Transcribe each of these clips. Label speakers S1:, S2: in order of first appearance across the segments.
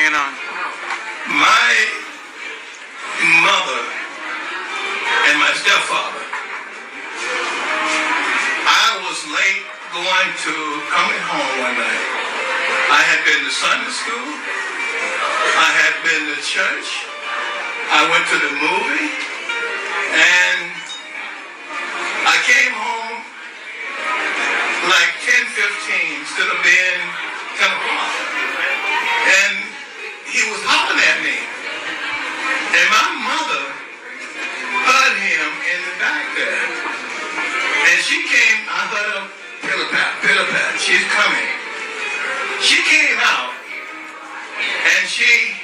S1: hanging on.
S2: My mother and my stepfather, I was late coming home one night. I had been to Sunday school. I had been to church. I went to the movie. And I came home like 10:15 instead of being 10 o'clock. And he was hollering at me. And my mother heard him in the back there. And she came, I heard her pitter-pat, she's coming. She came out, and she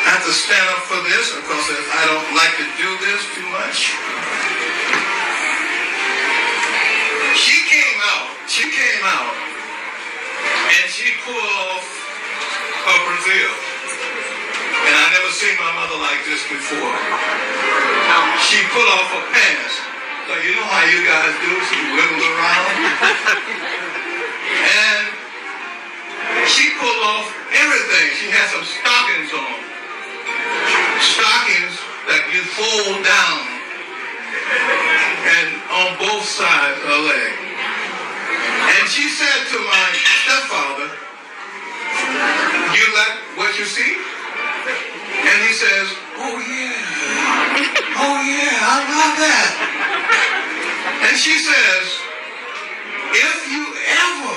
S2: had to stand up for this because I don't like to do this too much. She came out, and she pulled off her Brazil. And I never seen my mother like this before. She pulled off her pants. So you know how you guys do, she wiggled around. And she pulled off everything. She had some stockings on. Stockings that you fold down and on both sides of her leg. And she said to my stepfather, "You like what you see?" And he says, "Oh yeah, I love that." And she says, "If you ever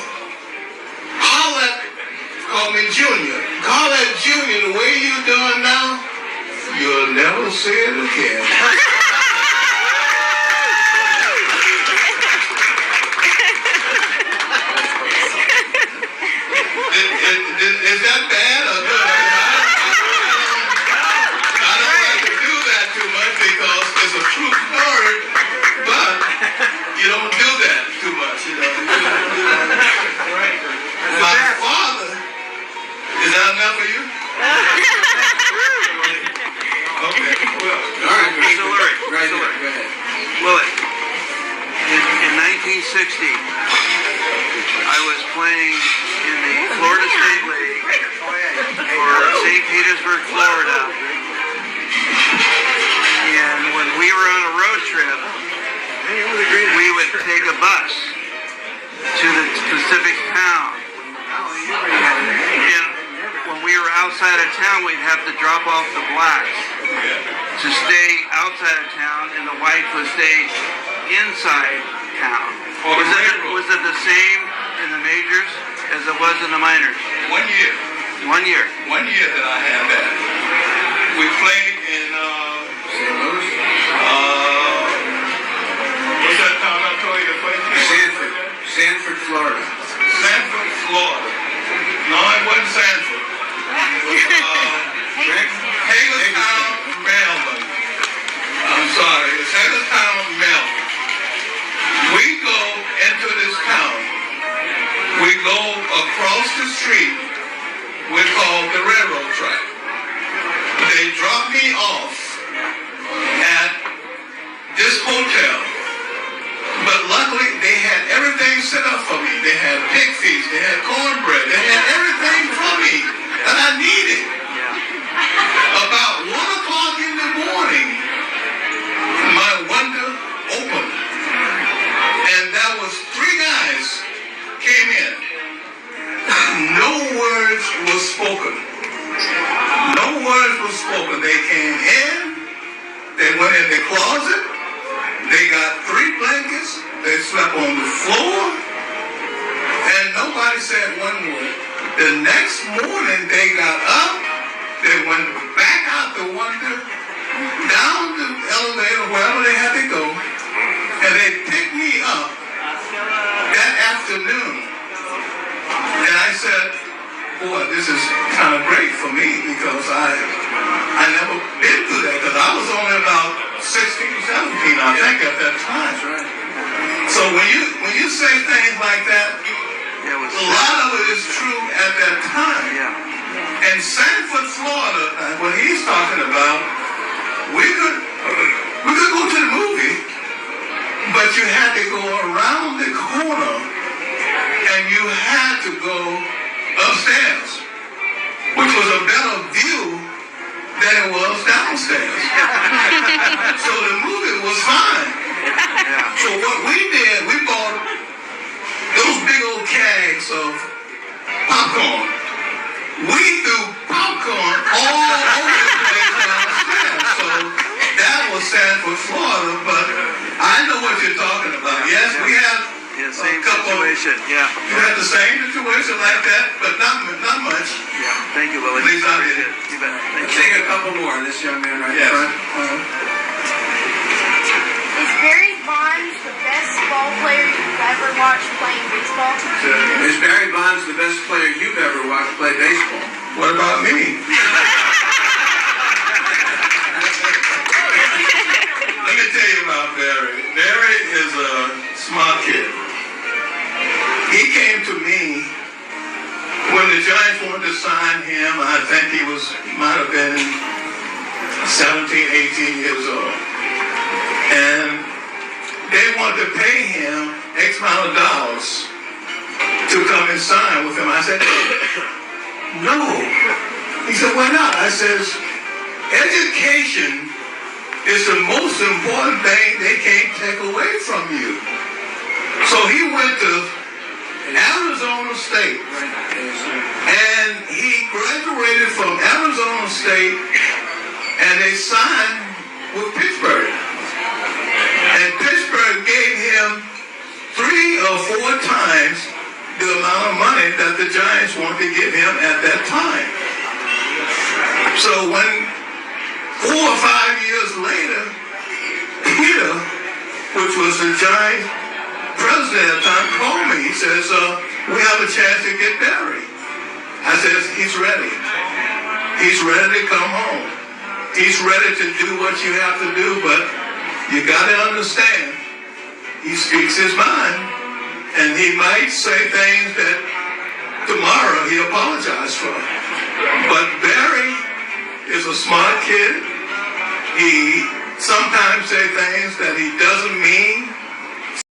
S2: call me Junior, call that Junior the way you doing now, you'll never see it again." Is that bad or good? I don't like to do that too much because it's a true story, but you don't do that too much, you know. My father, is that enough for you? Okay, well, all right,
S1: Mr. Lurie,
S2: go ahead.
S1: Willie, in 1960, I was playing in the Florida State League for St. Petersburg, Florida. And when we were on a road trip, we would take a bus to the specific town. And when we were outside of town, we'd have to drop off the blacks to stay outside of town, and the whites would stay inside town. Was it the same in the majors as it was in the minors?
S2: 1 year.
S1: 1 year.
S2: 1 year that I had that. We played in St. Louis. What's that town I told you to play?
S3: Sanford, Florida.
S2: Sanford, Florida. No, it wasn't Sanford. It was Hagerstown, Maryland. I'm sorry, it's Hagerstown, Maryland. We go into this town. We go across the street. We call the railroad track. They drop me off at this hotel. But luckily, they had everything set up for me. They had pig feast, they had cornbread, they had everything for me that I needed. About 1 o'clock in the morning, my window opened. And there was 3 guys came in. No words were spoken. No words were spoken. They came in, they went in the closet, they got 3 blankets, they slept on the floor, and nobody said one word. The next morning they got up, they went back out the window, down the elevator, wherever they had to go, and they picked me up that afternoon. And I said, boy, this is kind of great for me because I never been through that because I was only about 16 or 17, I think, at that time.
S3: Right.
S2: So when you say things like that, a lot of it is true at that time.
S1: Yeah.
S2: And Sanford, Florida, what he's talking about, we could go to the movie, but you had to go around the corner and you had to go upstairs, which was downstairs. So the movie was fine.
S1: Yeah.
S2: So what we did, we bought those big old kegs of popcorn. We threw popcorn all over the place downstairs. So that was Sanford, Florida, but I know what you're talking about. Yes, we have
S1: Yeah, same
S2: a couple.
S1: situation. Yeah.
S2: You had the same situation like that, but not much.
S1: Yeah. Thank you, Willie.
S2: At least I did.
S1: You bet. Thank
S3: Let's
S1: you.
S3: take a couple more. This young man right
S2: Yes.
S3: in front.
S4: Is Barry Bonds the best ball player you've ever watched playing baseball?
S3: Is Barry Bonds the best player you've ever watched play baseball?
S2: What about me? Let me tell you about Barry. Barry is a smart kid. He came to me when the Giants wanted to sign him. I think he might have been 17, 18 years old. And they wanted to pay him X amount of dollars to come and sign with him. I said, no. He said, why not? I says, education is the most important thing they can't take away from you. So he went to Arizona State, and he graduated from Arizona State, and they signed with Pittsburgh. And Pittsburgh gave him 3 or 4 times the amount of money that the Giants wanted to give him at that time. So when 4 or 5 years later, Peter, which was the Giants president at the time, called me. He says, we have a chance to get Barry. I says, he's ready. He's ready to come home. He's ready to do what you have to do, but you got to understand, he speaks his mind, and he might say things that tomorrow he apologizes for. But Barry is a smart kid. He sometimes say things that he doesn't mean,